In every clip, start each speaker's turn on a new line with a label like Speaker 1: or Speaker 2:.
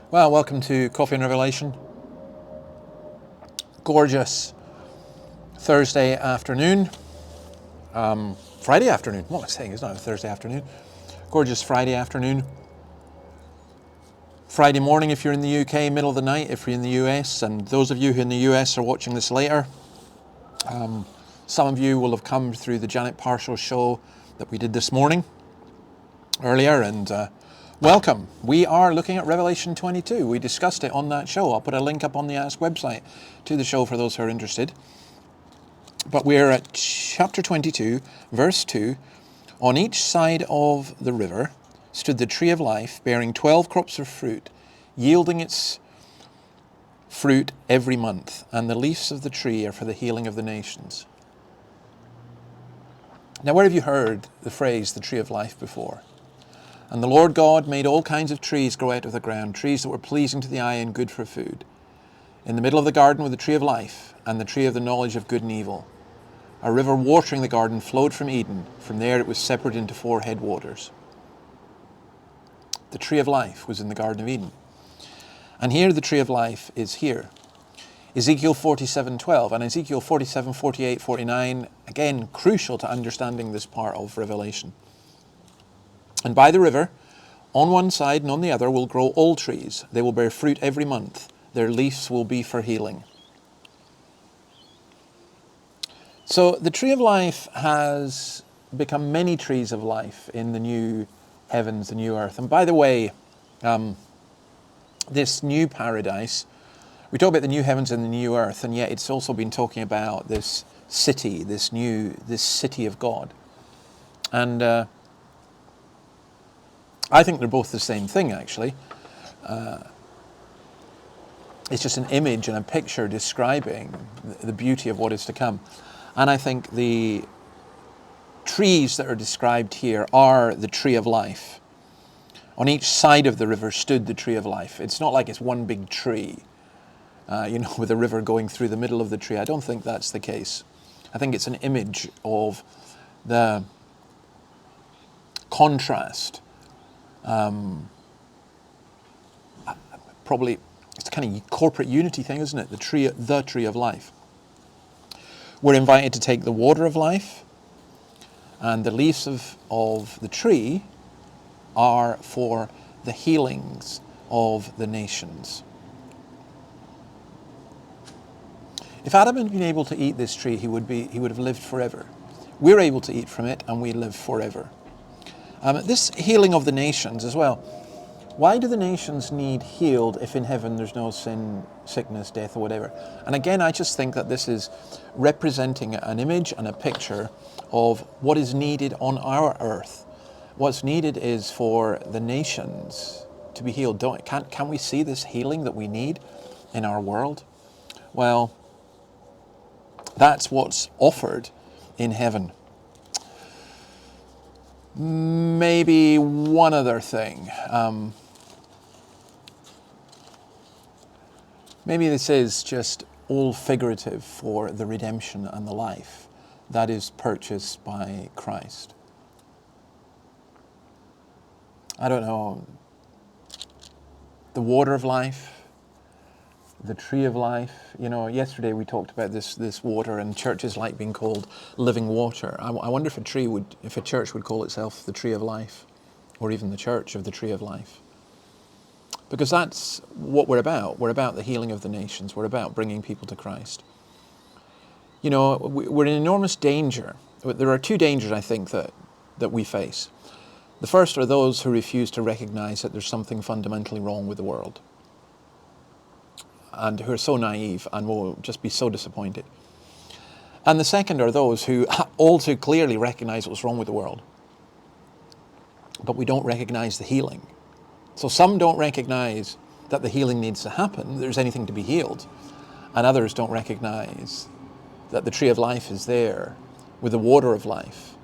Speaker 1: Well, welcome to Coffee and Revelation. Gorgeous Thursday afternoon. Friday afternoon. What am I saying? It's not a Thursday afternoon. Gorgeous Friday afternoon. Friday morning if you're in the UK, middle of the night if you're in the US, and those of you who in the US are watching this later. Some of you will have come through the Janet Parshall show that we did this morning, earlier, and welcome. We are looking at Revelation 22. We discussed it on that show. I'll put a link up on the Ask website to the show for those who are interested. But we're at chapter 22, verse 2. On each side of the river stood the tree of life, bearing 12 crops of fruit, yielding its fruit every month, and the leaves of the tree are for the healing of the nations. Now, where have you heard the phrase, the tree of life, before? And the Lord God made all kinds of trees grow out of the ground, trees that were pleasing to the eye and good for food. In the middle of the garden were the tree of life and the tree of the knowledge of good and evil. A river watering the garden flowed from Eden. From there it was separated into 4 headwaters. The tree of life was in the Garden of Eden. And here the tree of life is here. Ezekiel 47:12 and Ezekiel 47, 48, 49, again crucial to understanding this part of Revelation. And by the river, on one side and on the other, will grow all trees. They will bear fruit every month. Their leaves will be for healing. So the tree of life has become many trees of life in the new heavens, the new earth. And by the way, this new paradise, we talk about the new heavens and the new earth, and yet it's also been talking about this city, this city of God. And I think they're both the same thing, actually. It's just an image and a picture describing the beauty of what is to come. And I think the trees that are described here are the tree of life. On each side of the river stood the tree of life. It's not like it's one big tree, with a river going through the middle of the tree. I don't think that's the case. I think it's an image of the contrast. Probably it's a kind of corporate unity thing, isn't it? The tree of life. We're invited to take the water of life, and the leaves of the tree are for the healings of the nations. If Adam had been able to eat this tree, he would have lived forever. We're able to eat from it, and we live forever. This healing of the nations as well. Why do the nations need healed if in heaven there's no sin, sickness, death, or whatever? And again, I just think that this is representing an image and a picture of what is needed on our earth. What's needed is for the nations to be healed. Can we see this healing that we need in our world? Well, that's what's offered in heaven. Maybe one other thing. Maybe this is just all figurative for the redemption and the life that is purchased by Christ. I don't know. The water of life, the tree of life. Yesterday we talked about this water, and churches like being called living water. I wonder if a church would call itself the tree of life, or even the church of the tree of life. Because that's what we're about. We're about the healing of the nations. We're about bringing people to Christ. We're in enormous danger. There are 2 dangers, I think, that we face. The first are those who refuse to recognize that there's something fundamentally wrong with the world, and who are so naive and will just be so disappointed. And the second are those who all too clearly recognize what's wrong with the world, but we don't recognize the healing. So some don't recognize that the healing needs to happen, there's anything to be healed, and others don't recognize that the tree of life is there with the water of life,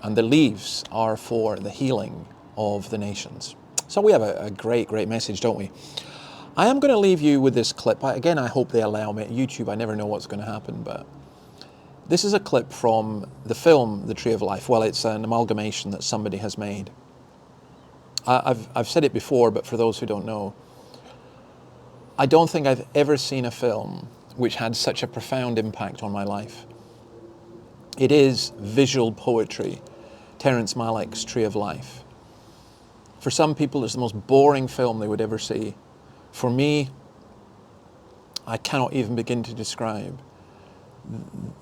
Speaker 1: and the leaves are for the healing of the nations. So we have a great, great message, don't we? I am going to leave you with this clip. Again, I hope they allow me. YouTube, I never know what's going to happen, but this is a clip from the film The Tree of Life. Well, it's an amalgamation that somebody has made. I've said it before, but for those who don't know, I don't think I've ever seen a film which had such a profound impact on my life. It is visual poetry, Terrence Malick's Tree of Life. For some people, it's the most boring film they would ever see. For me, I cannot even begin to describe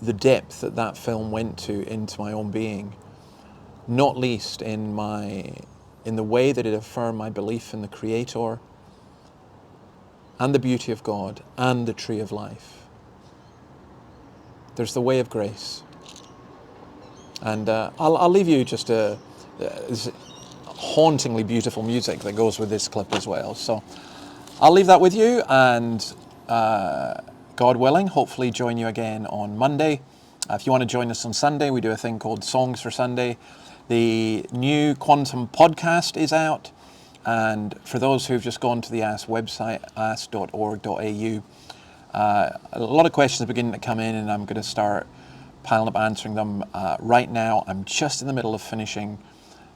Speaker 1: the depth that that film went to into my own being, not least in the way that it affirmed my belief in the Creator and the beauty of God and the Tree of Life. There's the way of grace. And I'll leave you just this hauntingly beautiful music that goes with this clip as well. So I'll leave that with you, and God willing, hopefully join you again on Monday. If you want to join us on Sunday, we do a thing called Songs for Sunday. The new Quantum podcast is out, and for those who've just gone to the Ask website, ask.org.au, a lot of questions are beginning to come in, and I'm going to start piling up answering them. Right now, I'm just in the middle of finishing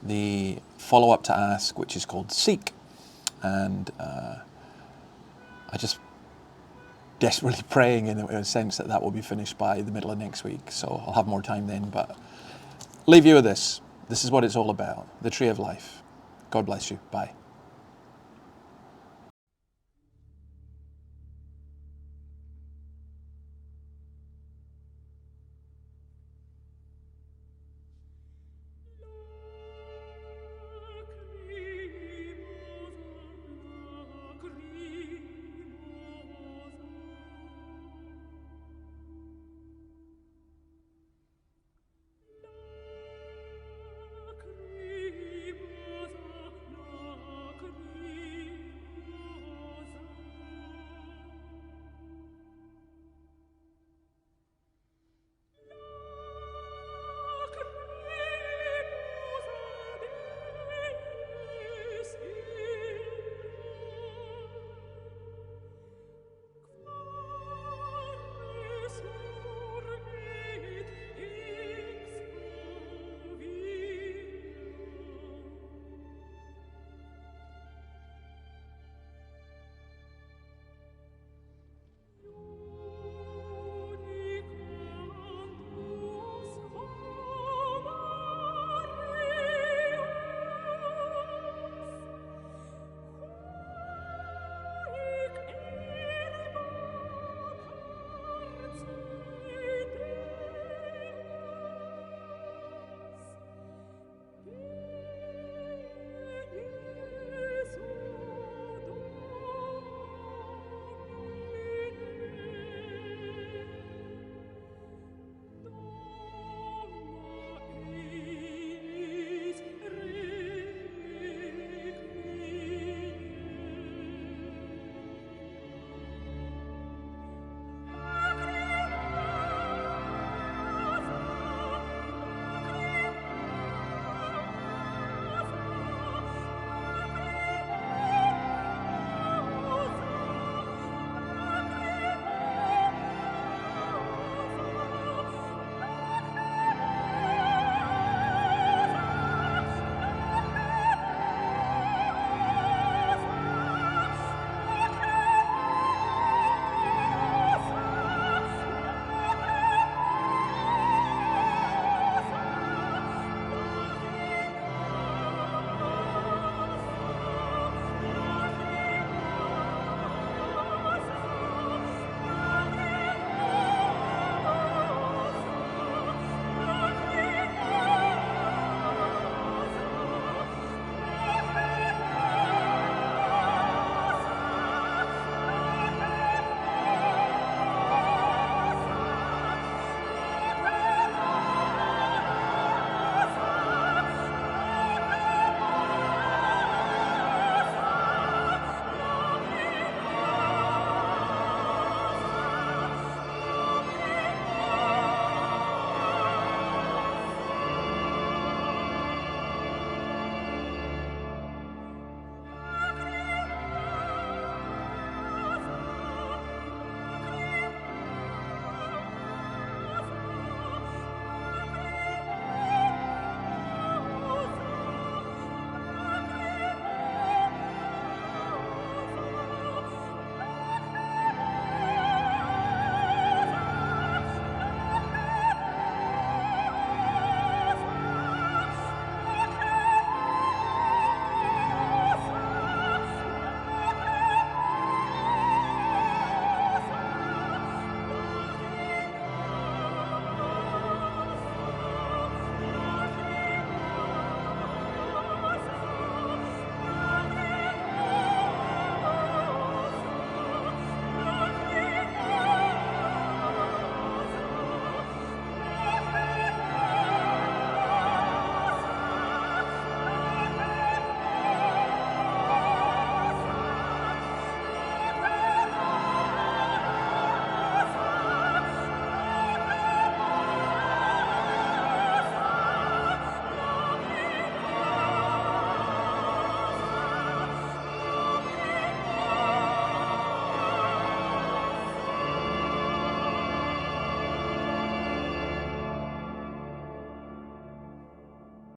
Speaker 1: the follow-up to Ask, which is called Seek, and I just desperately praying in a sense that will be finished by the middle of next week, so I'll have more time then. But leave you with this. This is what it's all about, the Tree of Life. God bless you. Bye.